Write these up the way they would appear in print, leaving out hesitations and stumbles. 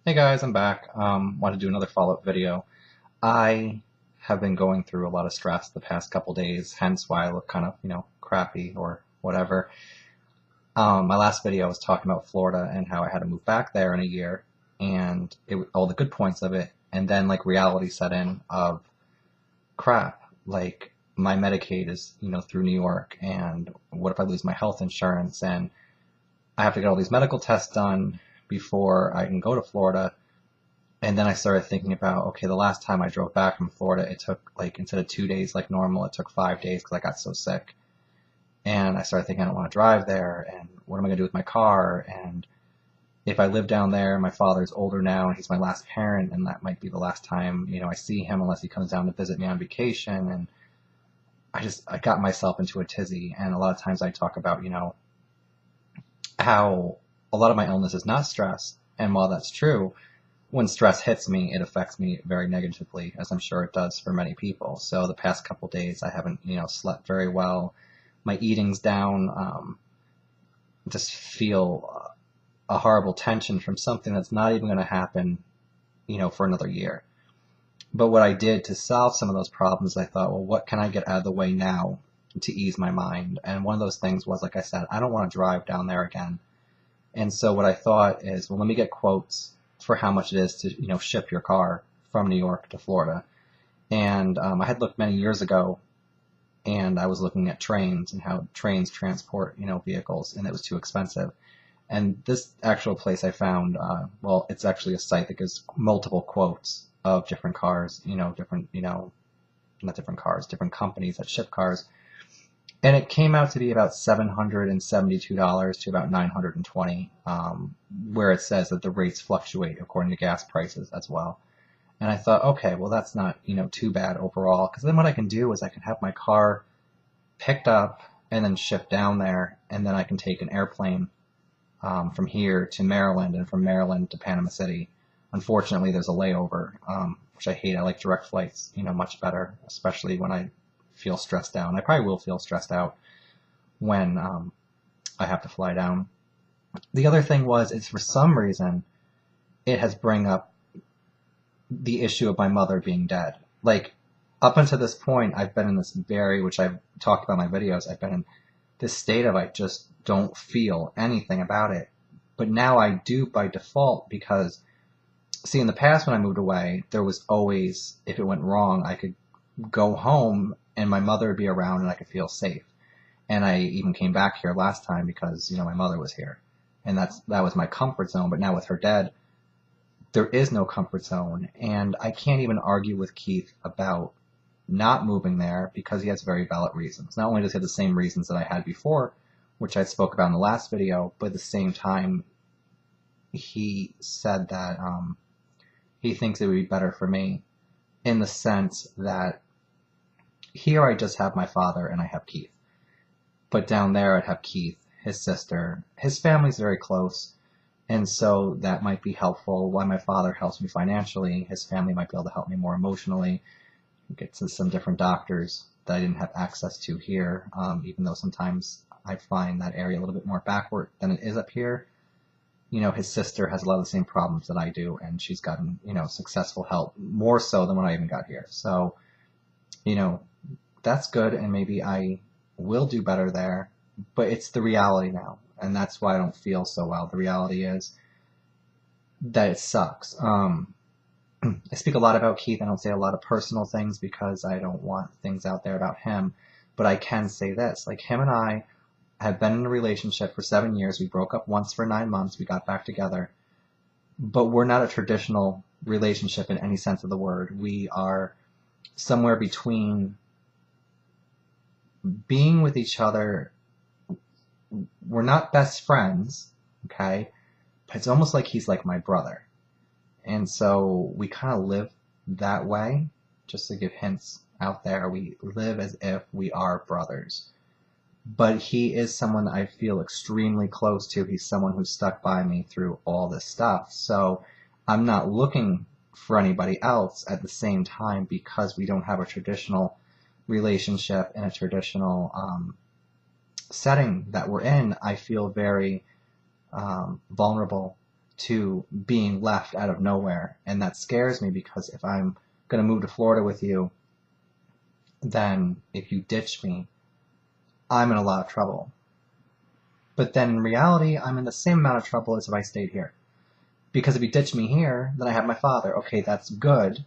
Hey guys, I'm back. Want to do another follow-up video. I have been going through a lot of stress the past couple days, hence why I look kind of, crappy or whatever. My last video I was talking about Florida and how I had to move back there in a year and all the good points of it, and then like reality set in of crap, like my Medicaid is, through New York, and what if I lose my health insurance and I have to get all these medical tests done before I can go to Florida. And then I started thinking about, okay, the last time I drove back from Florida, it took like, instead of 2 days like normal, it took 5 days because I got so sick. And I started thinking, I don't want to drive there. And what am I going to do with my car? And if I live down there, my father's older now and he's my last parent. And that might be the last time, I see him unless he comes down to visit me on vacation. And I got myself into a tizzy. And a lot of times I talk about, how a lot of my illness is not stress. And while that's true, when stress hits me, it affects me very negatively, as I'm sure it does for many people. So the past couple days, I haven't, slept very well. My eating's down. Just feel a horrible tension from something that's not even going to happen, for another year. But what I did to solve some of those problems, I thought, well, what can I get out of the way now to ease my mind? And one of those things was, like I said, I don't want to drive down there again. And so what I thought is, well, let me get quotes for how much it is to, ship your car from New York to Florida. And I had looked many years ago, and I was looking at trains and how trains transport, vehicles, and it was too expensive. And this actual place I found, well, it's actually a site that gives multiple quotes of different cars, different, not different cars, different companies that ship cars. And it came out to be about $772 to about $920, where it says that the rates fluctuate according to gas prices as well. And I thought, okay, well, that's not, too bad overall, because then what I can do is I can have my car picked up and then shipped down there, and then I can take an airplane from here to Maryland and from Maryland to Panama City. Unfortunately, there's a layover, which I hate. I like direct flights, much better, especially when I feel stressed out. And I probably will feel stressed out when I have to fly down. The other thing is for some reason, it has bring up the issue of my mother being dead. Like, up until this point, I've been in this which I've talked about in my videos, I've been in this state of I just don't feel anything about it. But now I do by default because, see, in the past when I moved away, there was always, if it went wrong, I could go home and my mother would be around and I could feel safe. And I even came back here last time because, my mother was here. And that was my comfort zone. But now with her dead, there is no comfort zone. And I can't even argue with Keith about not moving there because he has very valid reasons. Not only does he have the same reasons that I had before, which I spoke about in the last video, but at the same time, he said that he thinks it would be better for me in the sense that here I just have my father and I have Keith. But down there I'd have Keith, his sister. His family's very close, and so that might be helpful. While my father helps me financially, his family might be able to help me more emotionally, get to some different doctors that I didn't have access to here, even though sometimes I find that area a little bit more backward than it is up here. His sister has a lot of the same problems that I do, and she's gotten, successful help, more so than when I even got here. So, that's good, and maybe I will do better there, but it's the reality now, and that's why I don't feel so well. The reality is that it sucks. I speak a lot about Keith. I don't say a lot of personal things because I don't want things out there about him, but I can say this. Like, him and I have been in a relationship for 7 years. We broke up once for 9 months. We got back together, but we're not a traditional relationship in any sense of the word. We are somewhere between being with each other. We're not best friends, okay? But it's almost like he's like my brother. And so we kind of live that way, just to give hints out there. We live as if we are brothers. But he is someone that I feel extremely close to. He's someone who's stuck by me through all this stuff. So I'm not looking for anybody else at the same time because we don't have a traditional relationship in a traditional setting that we're in. I feel very vulnerable to being left out of nowhere. And that scares me because if I'm going to move to Florida with you, then if you ditch me, I'm in a lot of trouble. But then in reality, I'm in the same amount of trouble as if I stayed here. Because if you ditch me here, then I have my father. Okay, that's good.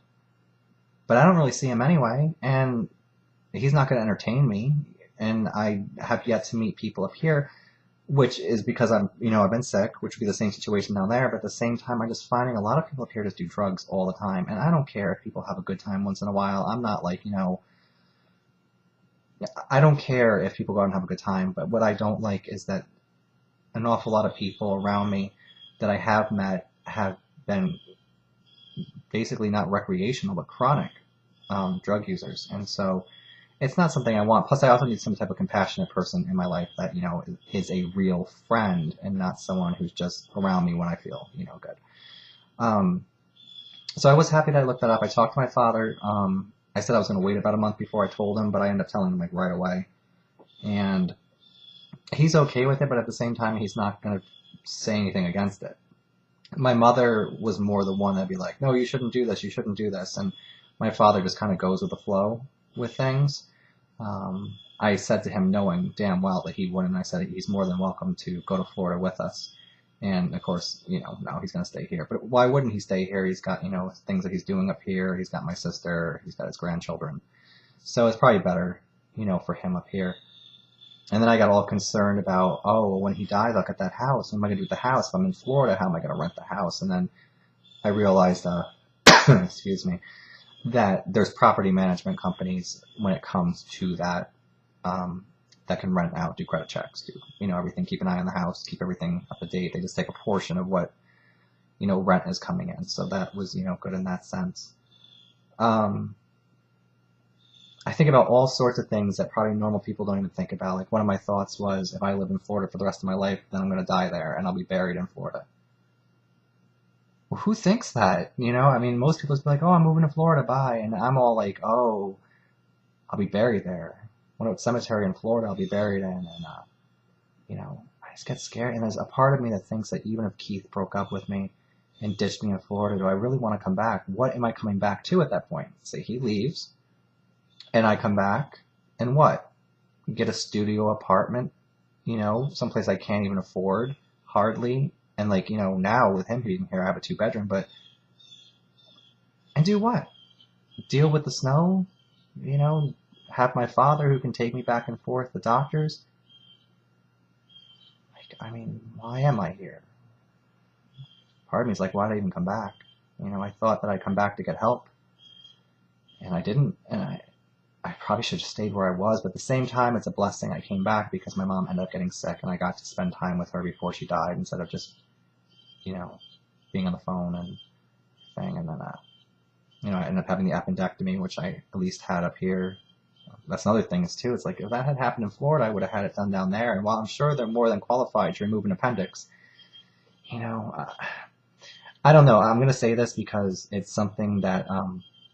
But I don't really see him anyway, and he's not going to entertain me. And I have yet to meet people up here, which is because I've been sick, which would be the same situation down there. But at the same time, I'm just finding a lot of people up here just do drugs all the time. And I don't care if people have a good time once in a while. I'm not like, I don't care if people go out and have a good time. But what I don't like is that an awful lot of people around me that I have met have been basically not recreational, but chronic drug users. And so it's not something I want. Plus, I also need some type of compassionate person in my life that, is a real friend and not someone who's just around me when I feel, good. So I was happy that I looked that up. I talked to my father. I said I was going to wait about a month before I told him, but I ended up telling him like right away. And he's okay with it, but at the same time, he's not going to say anything against it. My mother was more the one that'd be like, no, you shouldn't do this, you shouldn't do this. And my father just kind of goes with the flow with things. I said to him, knowing damn well that he wouldn't, I said he's more than welcome to go to Florida with us. And of course, no, he's going to stay here. But why wouldn't he stay here? He's got, things that he's doing up here. He's got my sister. He's got his grandchildren. So it's probably better, for him up here. And then I got all concerned about, when he dies, I'll get that house. What am I going to do with the house? If I'm in Florida, how am I going to rent the house? And then I realized, excuse me, that there's property management companies when it comes to that, that can rent out, do credit checks, do, everything, keep an eye on the house, keep everything up to date. They just take a portion of what, rent is coming in. So that was, good in that sense. I think about all sorts of things that probably normal people don't even think about. Like one of my thoughts was, if I live in Florida for the rest of my life, then I'm going to die there and I'll be buried in Florida. Well, who thinks that? Most people just be like, oh, I'm moving to Florida, bye. And I'm all like, oh, I'll be buried there. What cemetery in Florida I'll be buried in? And, I just get scared. And there's a part of me that thinks that even if Keith broke up with me and ditched me in Florida, do I really want to come back? What am I coming back to at that point? Say he leaves. And I come back, and what? Get a studio apartment, someplace I can't even afford, hardly. And now with him being here, I have a 2-bedroom, but, and do what? Deal with the snow? Have my father who can take me back and forth, the doctors? Why am I here? Part of me is like, why did I even come back? I thought that I'd come back to get help, and I didn't, and I probably should have stayed where I was, but at the same time, it's a blessing I came back because my mom ended up getting sick and I got to spend time with her before she died instead of just, being on the phone and thing. And then, I ended up having the appendectomy, which I at least had up here. That's another thing too. It's like, if that had happened in Florida, I would have had it done down there. And while I'm sure they're more than qualified to remove an appendix, I don't know. I'm going to say this because it's something that,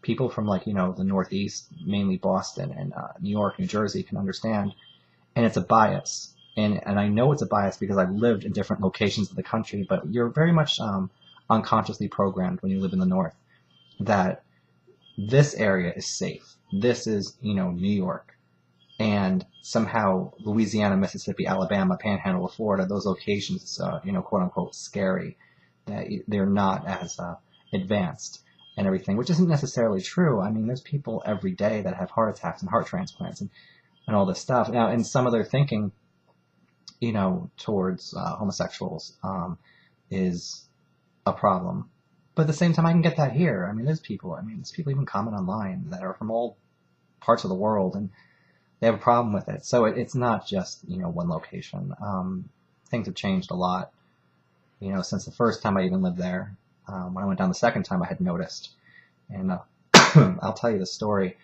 people from the Northeast, mainly Boston and New York, New Jersey can understand. And it's a bias. And I know it's a bias because I've lived in different locations of the country, but you're very much unconsciously programmed when you live in the North that this area is safe. This is, New York. And somehow Louisiana, Mississippi, Alabama, Panhandle of Florida, those locations, quote unquote, scary. That they're not as advanced and everything, which isn't necessarily true. There's people every day that have heart attacks and heart transplants and all this stuff. Now, in some of their thinking, towards homosexuals is a problem. But at the same time, I can get that here. There's people even comment online that are from all parts of the world, and they have a problem with it. So it's not just, one location. Things have changed a lot, since the first time I even lived there. When I went down the second time, I had noticed. And I'll tell you the story.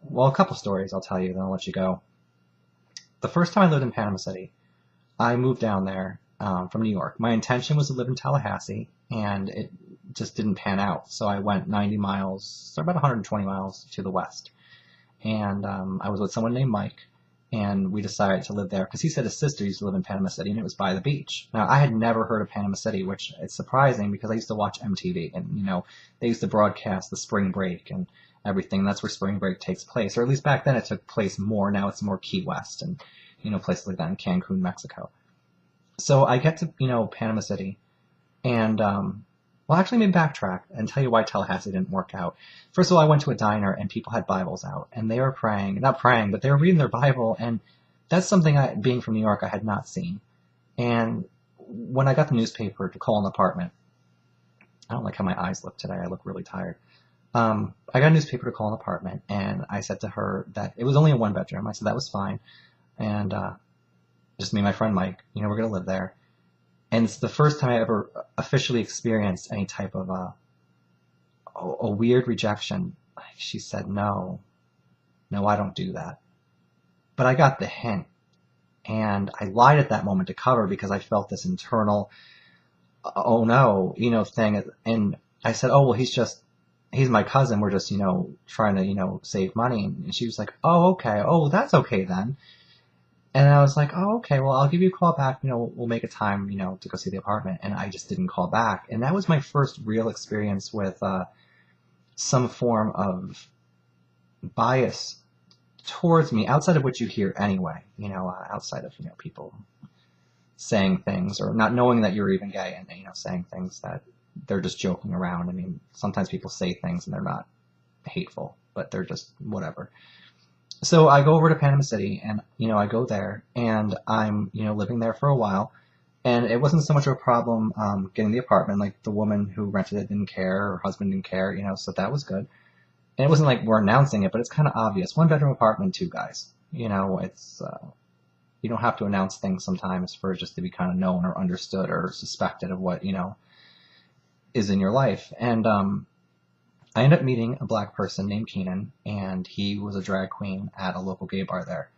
Well, a couple stories I'll tell you, then I'll let you go. The first time I lived in Panama City, I moved down there from New York. My intention was to live in Tallahassee, and it just didn't pan out. So I went 90 miles, so about 120 miles to the west. And I was with someone named Mike, and we decided to live there because he said his sister used to live in Panama City and it was by the beach. Now, I had never heard of Panama City, which is surprising because I used to watch MTV and, they used to broadcast the spring break and everything. That's where spring break takes place, or at least back then it took place more. Now it's more Key West and, places like that in Cancun, Mexico. So I get to, Panama City and, well, actually, let me backtrack and tell you why Tallahassee didn't work out. First of all, I went to a diner and people had Bibles out and they were praying, not praying, but they were reading their Bible. And that's something being from New York, I had not seen. And when I got the newspaper to call an apartment, I don't like how my eyes look today. I look really tired. I got a newspaper to call an apartment and I said to her that it was only a 1-bedroom. I said that was fine. And, just me and my friend Mike, we're going to live there. And it's the first time I ever officially experienced any type of a weird rejection. She said, no, I don't do that. But I got the hint. And I lied at that moment to cover because I felt this internal, oh no, thing. And I said, oh, well, he's my cousin. We're just, trying to, save money. And she was like, oh, okay. Oh, that's okay then. And I was like, oh, okay, well, I'll give you a call back. We'll make a time, to go see the apartment. And I just didn't call back. And that was my first real experience with some form of bias towards me, outside of what you hear anyway, outside of, people saying things or not knowing that you're even gay and, saying things that they're just joking around. I mean, sometimes people say things and they're not hateful, but they're just whatever. So I go over to Panama City and, I go there and I'm, living there for a while. And it wasn't so much of a problem getting the apartment. Like the woman who rented it didn't care, her husband didn't care, so that was good. And it wasn't like we're announcing it, but it's kind of obvious. 1-bedroom apartment, 2 guys. It's, you don't have to announce things sometimes for just to be kind of known or understood or suspected of what, is in your life. And, I ended up meeting a black person named Keenan, and he was a drag queen at a local gay bar there.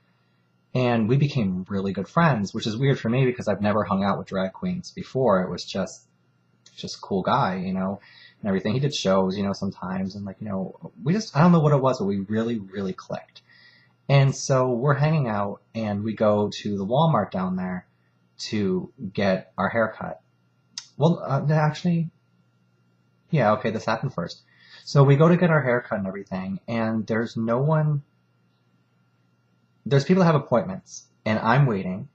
And we became really good friends, which is weird for me because I've never hung out with drag queens before. It was just a cool guy, and everything. He did shows, sometimes, and I don't know what it was, but we really, really clicked. And so we're hanging out, and we go to the Walmart down there to get our haircut. Well, actually, yeah, okay, this happened first. So we go to get our haircut and everything, and there's people that have appointments, and I'm waiting,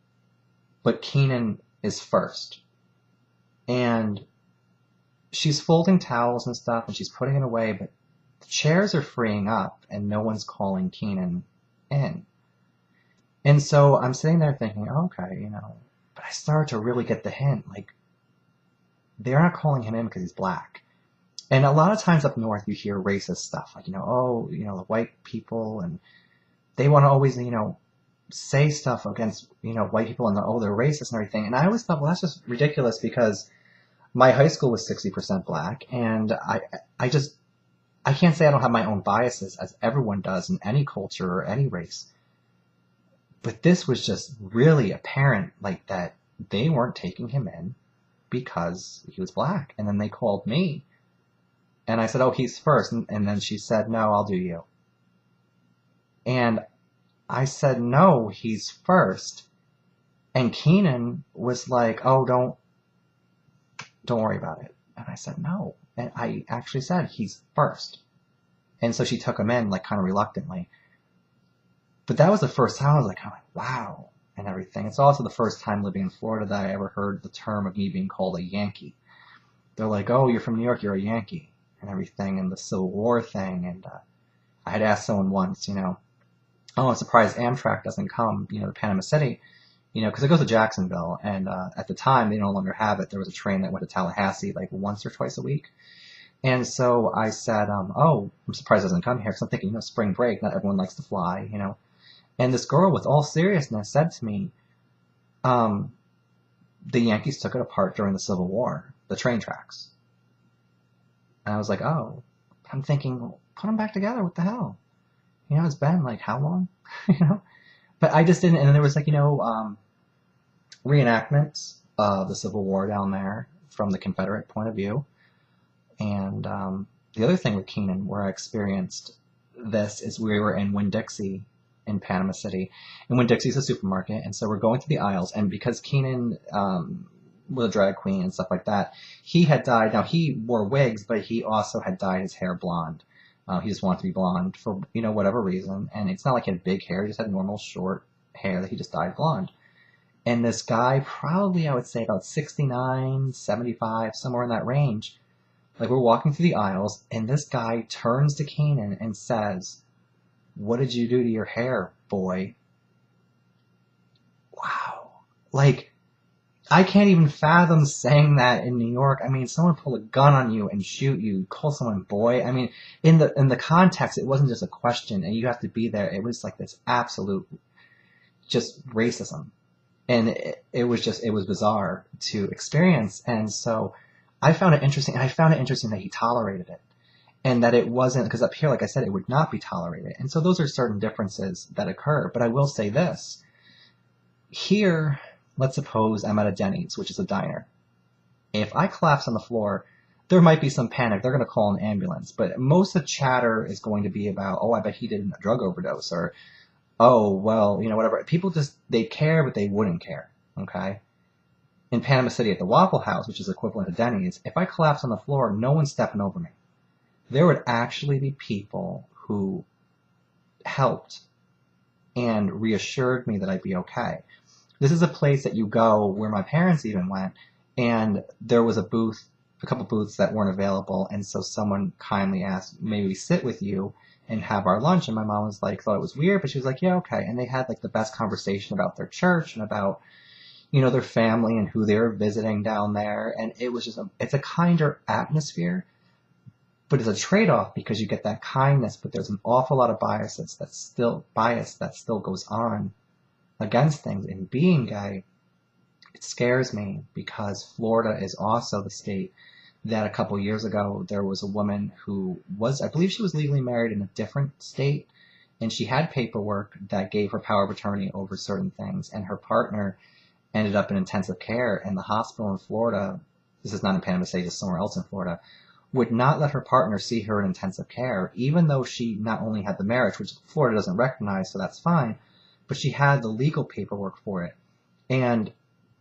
but Keenan is first. And she's folding towels and stuff, and she's putting it away, but the chairs are freeing up, and no one's calling Keenan in. And so I'm sitting there thinking, okay, but I started to really get the hint, like, they're not calling him in because he's black. And a lot of times up north, you hear racist stuff, like, the white people, and they want to always, say stuff against, white people, and they're racist and everything. And I always thought, well, that's just ridiculous because my high school was 60% black, and I can't say I don't have my own biases, as everyone does in any culture or any race. But this was just really apparent, like, that they weren't taking him in because he was black. And then they called me. And I said, oh, he's first. And then she said, no, I'll do you. And I said, no, he's first. And Keenan was like, oh, don't worry about it. And I said, no. And I actually said, he's first. And so she took him in, like, kind of reluctantly. But that was the first time I was like, wow, and everything. It's also the first time living in Florida that I ever heard the term of me being called a Yankee. They're like, oh, you're from New York, you're a Yankee. And everything, and the Civil War thing, and I had asked someone once, oh, I'm surprised Amtrak doesn't come, to Panama City, because it goes to Jacksonville, and at the time, they no longer have it. There was a train that went to Tallahassee, like, once or twice a week, and so I said, oh, I'm surprised it doesn't come here, because I'm thinking, spring break, not everyone likes to fly, and this girl, with all seriousness, said to me, the Yankees took it apart during the Civil War, the train tracks. And I was like, oh, I'm thinking, well, put them back together. What the hell? It's been like how long? But I just didn't. And then there was reenactments of the Civil War down there from the Confederate point of view. And the other thing with Keenan, where I experienced this, is we were in Winn-Dixie in Panama City, and Winn-Dixie's a supermarket, and so we're going through the aisles, and because Keenan was a drag queen and stuff like that, he had dyed. Now he wore wigs, but he also had dyed his hair blonde. He just wanted to be blonde for whatever reason, and it's not like he had big hair; he just had normal short hair that he just dyed blonde. And this guy, probably I would say about 69, 75, somewhere in that range, like we're walking through the aisles, and this guy turns to Keenan and says, "What did you do to your hair, boy?" Wow. Like, I can't even fathom saying that in New York. I mean, someone pull a gun on you and shoot you, call someone boy. I mean, in the context, it wasn't just a question, and you have to be there. It was like this absolute just racism. And it was bizarre to experience. And so I found it interesting. And I found it interesting that he tolerated it. And that it wasn't, because up here, like I said, it would not be tolerated. And so those are certain differences that occur. But I will say this. Here, let's suppose I'm at a Denny's, which is a diner. If I collapse on the floor, there might be some panic. They're going to call an ambulance. But most of the chatter is going to be about, oh, I bet he did a drug overdose, or oh, well, whatever. People just, they care, but they wouldn't care, okay? In Panama City at the Waffle House, which is equivalent to Denny's, if I collapse on the floor, no one's stepping over me. There would actually be people who helped and reassured me that I'd be okay. This is a place that you go where my parents even went, and there was a couple booths that weren't available, and so someone kindly asked, maybe we sit with you and have our lunch. And my mom was like, thought it was weird, but she was like, yeah, okay. And they had like the best conversation about their church and about, their family and who they were visiting down there. And it was just, it's a kinder atmosphere, but it's a trade-off because you get that kindness, but there's an awful lot of bias that still goes on against things. And being gay, it scares me because Florida is also the state that a couple years ago there was a woman who was, I believe she was legally married in a different state, and she had paperwork that gave her power of attorney over certain things, and her partner ended up in intensive care, and the hospital in Florida, this is not in Panama City, just somewhere else in Florida, would not let her partner see her in intensive care, even though she not only had the marriage, which Florida doesn't recognize, so that's fine, but she had the legal paperwork for it. And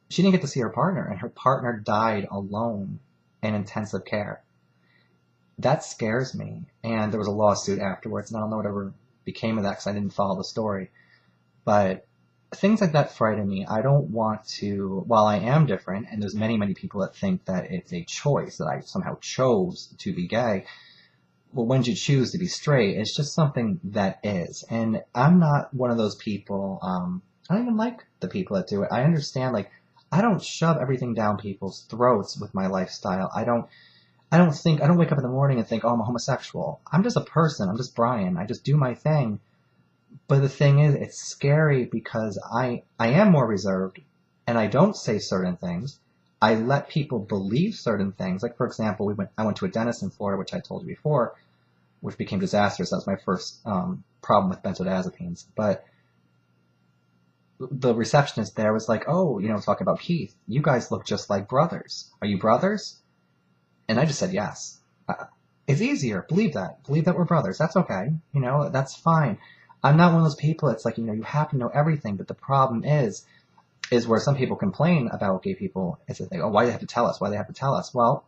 she didn't get to see her partner, and her partner died alone in intensive care. That scares me. And there was a lawsuit afterwards, and I don't know whatever became of that because I didn't follow the story. But things like that frighten me. I don't want to, while I am different, and there's many, many people that think that it's a choice, that I somehow chose to be gay. Well, when did you choose to be straight? It's just something that is. And I'm not one of those people, I don't even like the people that do it. I understand, like, I don't shove everything down people's throats with my lifestyle. I don't wake up in the morning and think, oh, I'm a homosexual. I'm just a person. I'm just Brian. I just do my thing. But the thing is, it's scary because I am more reserved and I don't say certain things. I let people believe certain things. Like, for example, I went to a dentist in Florida, which I told you before, which became disastrous. That was my first problem with benzodiazepines. But the receptionist there was like, oh, talking about Keith, you guys look just like brothers. Are you brothers? And I just said yes. It's easier. Believe that. Believe that we're brothers. That's okay. That's fine. I'm not one of those people. It's like, you have to know everything. But the problem is where some people complain about gay people. It's like, oh, why do they have to tell us? Why do they have to tell us? Well,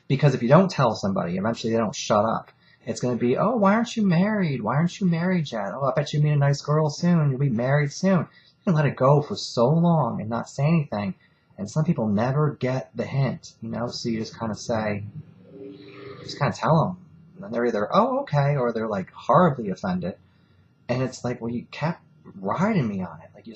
because if you don't tell somebody, eventually they don't shut up. It's going to be, oh, why aren't you married? Why aren't you married yet? Oh, I bet you meet a nice girl soon. You'll be married soon. You can let it go for so long and not say anything. And some people never get the hint, so you just kind of tell them. And they're either, oh, okay, or they're like horribly offended. And it's like, well, you kept riding me on it. Like,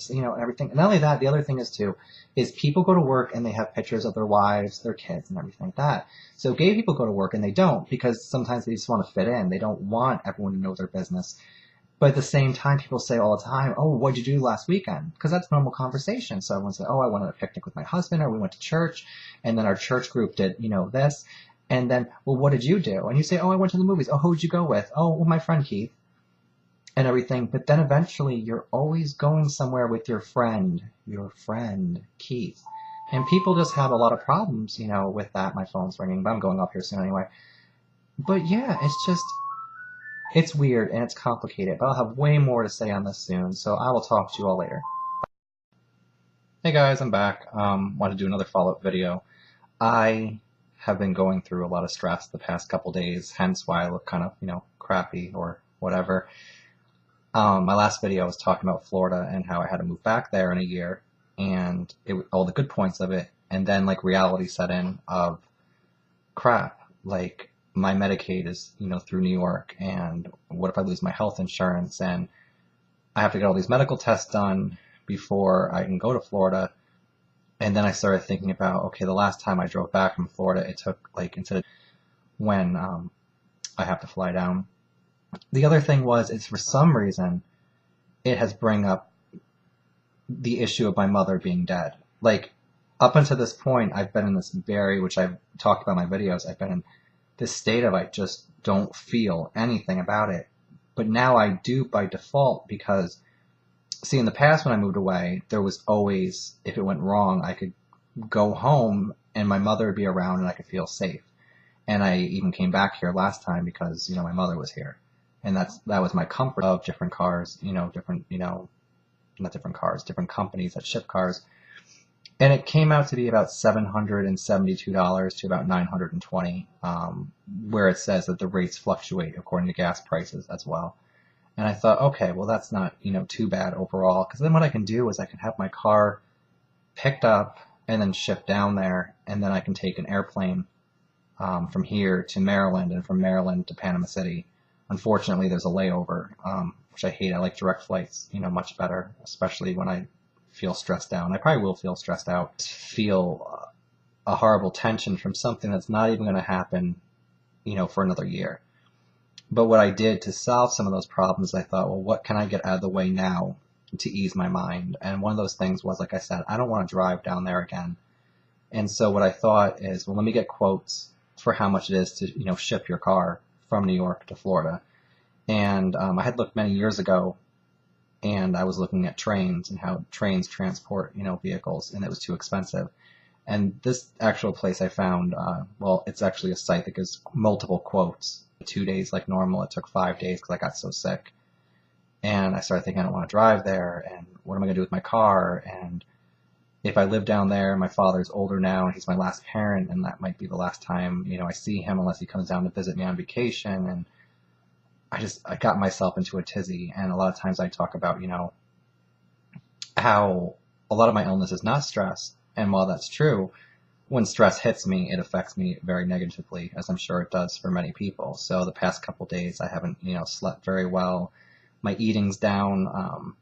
everything. And not only that, the other thing is people go to work and they have pictures of their wives, their kids, and everything like that. So gay people go to work and they don't, because sometimes they just want to fit in. They don't want everyone to know their business. But at the same time, people say all the time, oh, what'd you do last weekend? Because that's normal conversation. So everyone says, oh, I went on a picnic with my husband, or we went to church, and then our church group did, this. And then, well, what did you do? And you say, oh, I went to the movies. Oh, who'd you go with? Oh, well, my friend Keith. And everything. But then eventually you're always going somewhere with your friend Keith. And people just have a lot of problems, with that. My phone's ringing, but I'm going off here soon anyway. But yeah, it's just, It's weird and it's complicated, but I'll have way more to say on this soon, so I will talk to you all later. Hey guys, I'm back. Want to do another follow-up video. I have been going through a lot of stress the past couple days, hence why I look kind of, crappy or whatever. My last video I was talking about Florida and how I had to move back there in a year, and all the good points of it, and then like reality set in of crap, like my Medicaid is, through New York, and what if I lose my health insurance, and I have to get all these medical tests done before I can go to Florida. And then I started thinking about, okay, the last time I drove back from Florida, it took like instead of when I have to fly down. The other thing was, it's for some reason it has bring up the issue of my mother being dead. Like up until this point, I've been in this which I've talked about in my videos, I've been in this state of I just don't feel anything about it. But now I do by default because, see, in the past when I moved away, there was always, if it went wrong, I could go home and my mother would be around and I could feel safe. And I even came back here last time because, my mother was here. And that was my comfort of different cars, not different cars, different companies that ship cars. And it came out to be about $772 to about $920, where it says that the rates fluctuate according to gas prices as well. And I thought, okay, well, that's not, too bad overall. Because then what I can do is I can have my car picked up and then shipped down there. And then I can take an airplane from here to Maryland and from Maryland to Panama City. Unfortunately, there's a layover, which I hate. I like direct flights, much better, especially when I feel stressed out. And I probably will feel stressed out. Feel a horrible tension from something that's not even going to happen, for another year. But what I did to solve some of those problems, I thought, well, what can I get out of the way now to ease my mind? And one of those things was, like I said, I don't want to drive down there again. And so what I thought is, well, let me get quotes for how much it is to, ship your car from New York to Florida. And I had looked many years ago, and I was looking at trains and how trains transport, vehicles, and it was too expensive. And this actual place I found, well, it's actually a site that gives multiple quotes. 2 days like normal. It took 5 days because I got so sick. And I started thinking, I don't want to drive there, and what am I going to do with my car? And if I live down there, my father's older now, and he's my last parent, and that might be the last time, I see him unless he comes down to visit me on vacation. And I got myself into a tizzy. And a lot of times I talk about, how a lot of my illness is not stress. And while that's true, when stress hits me, it affects me very negatively, as I'm sure it does for many people. So the past couple days, I haven't, slept very well. My eating's down.